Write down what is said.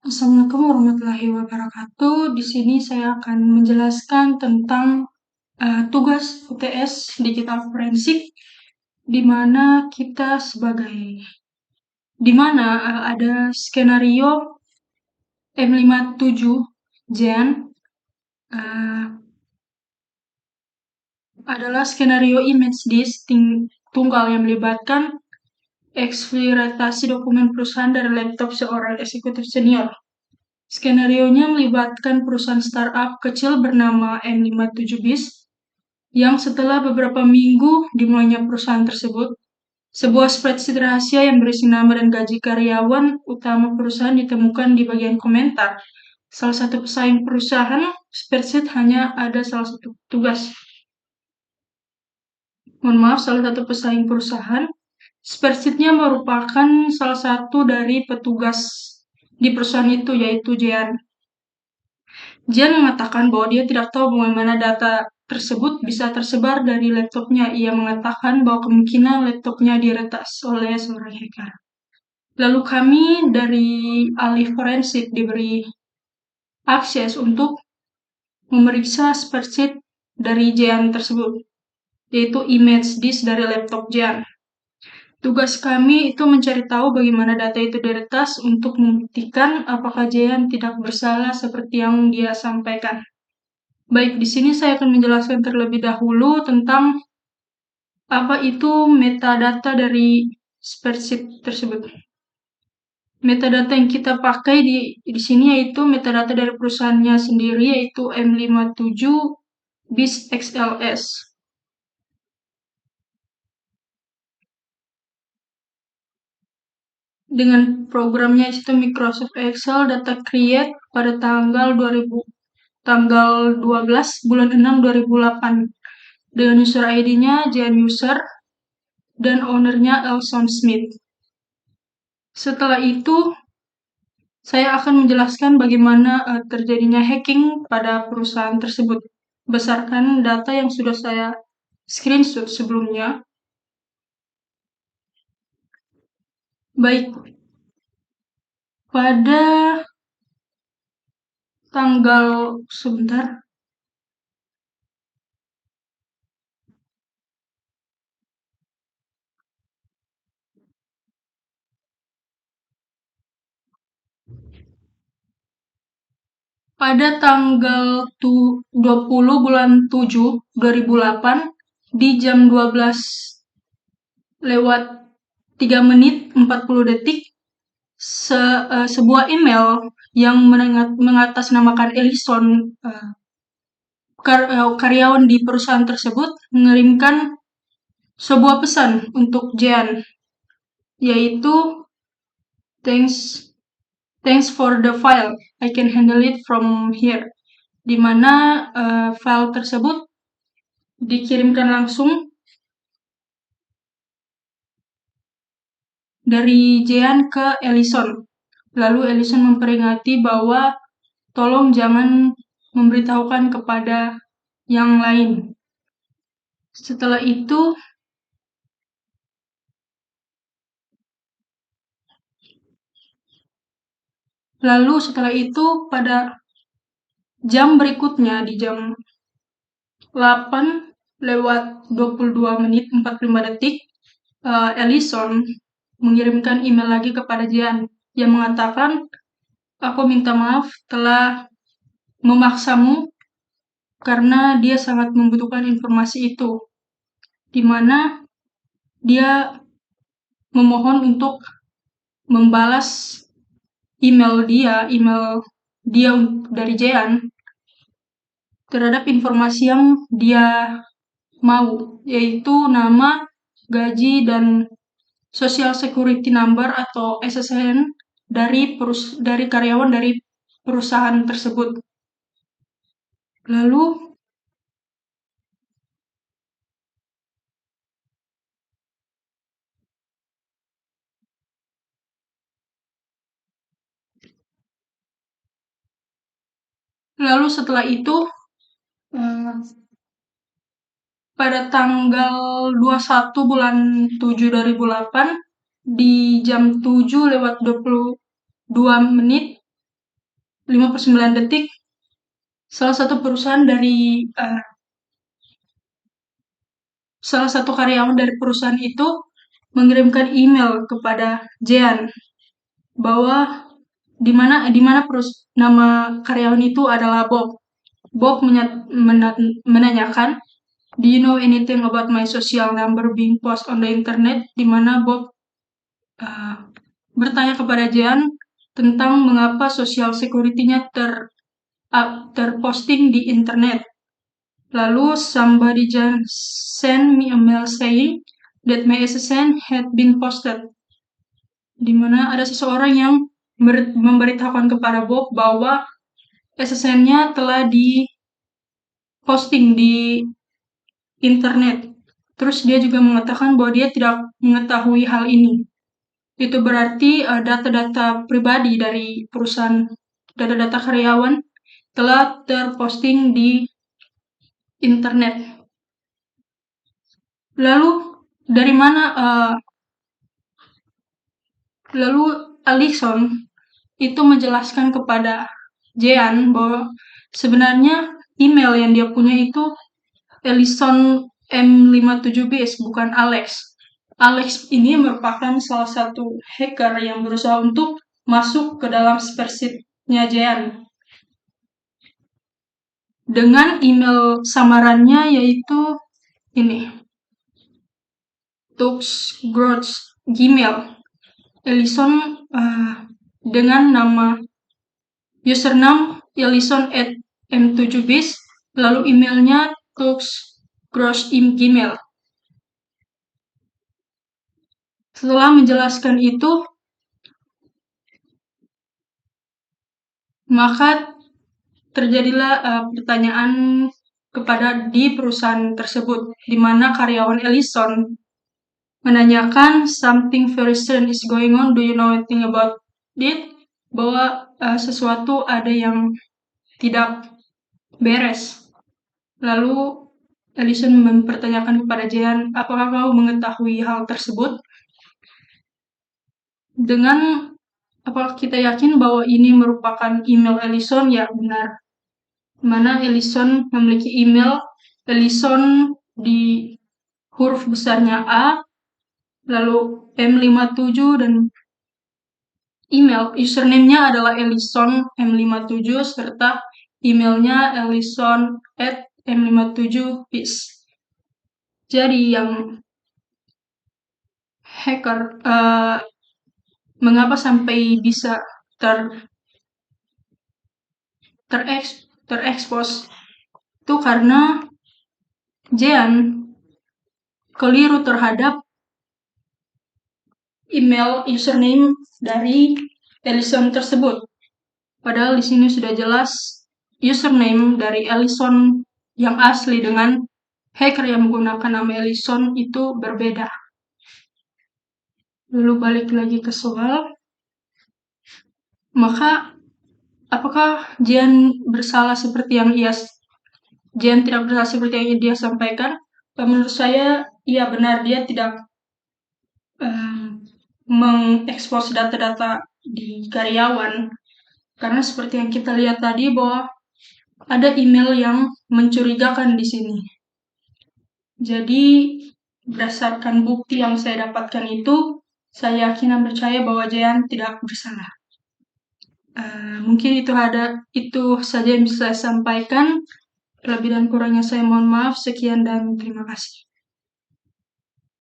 Assalamualaikum warahmatullahi wabarakatuh. Di sini saya akan menjelaskan tentang tugas UTS Digital Forensik, di mana ada skenario M57 Gen adalah skenario image disk tunggal yang melibatkan eksploitasi dokumen perusahaan dari laptop seorang eksekutif senior. Skenarionya melibatkan perusahaan startup kecil bernama M57bis, yang setelah beberapa minggu dimulainya perusahaan tersebut, sebuah spreadsheet rahasia yang berisi nama dan gaji karyawan utama perusahaan ditemukan di bagian komentar. Salah satu pesaing perusahaan, spreadsheet hanya ada salah satu tugas. Salah satu pesaing perusahaan, spreadsheet-nya merupakan salah satu dari petugas di perusahaan itu, yaitu Jean. Jean mengatakan bahwa dia tidak tahu bagaimana data tersebut bisa tersebar dari laptopnya. Ia mengatakan bahwa kemungkinan laptopnya diretas oleh seorang hacker. Lalu kami dari ahli forensik diberi akses untuk memeriksa spreadsheet dari Jean tersebut, yaitu image disk dari laptop Jean. Tugas kami itu mencari tahu bagaimana data itu diretas untuk membuktikan apakah Jean tidak bersalah seperti yang dia sampaikan. Baik, di sini saya akan menjelaskan terlebih dahulu tentang apa itu metadata dari spreadsheet tersebut. Metadata yang kita pakai di sini yaitu metadata dari perusahaannya sendiri, yaitu M57bis XLS. Dengan programnya itu Microsoft Excel Data Create pada tanggal 12 bulan 6 2008. Dengan user ID-nya Jan User dan ownernya Elson Smith. Setelah itu, saya akan menjelaskan bagaimana terjadinya hacking pada perusahaan tersebut berdasarkan data yang sudah saya screenshot sebelumnya. Baik, pada tanggal 20 bulan 7 2008 di jam 12 lewat 3 menit 40 detik sebuah email yang mengatasnamakan Ellison, karyawan di perusahaan tersebut, mengirimkan sebuah pesan untuk Jean, yaitu thanks for the file, I can handle it from here, di mana file tersebut dikirimkan langsung dari Jean ke Ellison. Lalu Ellison memperingati bahwa tolong jangan memberitahukan kepada yang lain. Setelah itu, pada jam berikutnya di jam 8 lewat 22 menit 45 detik, Ellison mengirimkan email lagi kepada Jean yang mengatakan, aku minta maaf telah memaksamu karena dia sangat membutuhkan informasi itu, di mana dia memohon untuk membalas email dia dari Jean terhadap informasi yang dia mau, yaitu nama, gaji, dan Social Security Number atau SSN dari karyawan dari perusahaan tersebut. Lalu setelah itu pada tanggal 21 bulan 7 2008 di jam 7 lewat 22 menit 59 detik, salah satu perusahaan dari salah satu karyawan dari perusahaan itu mengirimkan email kepada Jean bahwa di mana nama karyawan itu adalah Bob. Bob menanyakan, "Do you know anything about my social number being posted on the internet?" Di mana Bob bertanya kepada Jean tentang mengapa social security-nya terposting di internet. Lalu somebody just sent me a mail saying that my SSN had been posted. Di mana ada seseorang yang memberitahukan kepada Bob bahwa SSN-nya telah diposting di internet. Terus dia juga mengatakan bahwa dia tidak mengetahui hal ini. Itu berarti data-data pribadi dari perusahaan, data-data karyawan telah terposting di internet. Lalu dari mana lalu Alison itu menjelaskan kepada Jean bahwa sebenarnya email yang dia punya itu Alison M57bis, bukan Alex. Alex ini merupakan salah satu hacker yang berusaha untuk masuk ke dalam spreadsheet-nya Jean dengan email samarannya yaitu ini, Gmail. Alison dengan nama username Alison@m7bis, lalu emailnya Gmail. Setelah menjelaskan itu, maka terjadilah pertanyaan di perusahaan tersebut, di mana karyawan Alison menanyakan, "Something very strange is going on, do you know anything about it?" Bahwa sesuatu ada yang tidak beres. Lalu Alison mempertanyakan kepada Jean, "Apakah kau mengetahui hal tersebut?" Dengan apakah kita yakin bahwa ini merupakan email Alison? Ya, benar. Mana Alison memiliki email Alison di huruf besarnya A, lalu M57 dan email username-nya adalah Alison M57 serta emailnya alison@m57bis. Jadi yang hacker mengapa sampai bisa terekspos itu karena Jean keliru terhadap email username dari Alison tersebut. Padahal di sini sudah jelas username dari Alison yang asli dengan hacker yang menggunakan nama Alison itu berbeda. Lalu balik lagi ke soal. Maka apakah Jean bersalah seperti yang Jean tidak bersalah seperti yang dia sampaikan? Menurut saya, iya benar, dia tidak mengekspos data-data di karyawan. Karena seperti yang kita lihat tadi bahwa ada email yang mencurigakan di sini. Jadi berdasarkan bukti yang saya dapatkan itu, saya yakin dan percaya bahwa Jean tidak bersalah. Mungkin itu saja yang bisa saya sampaikan. Lebih dan kurangnya saya mohon maaf. Sekian dan terima kasih.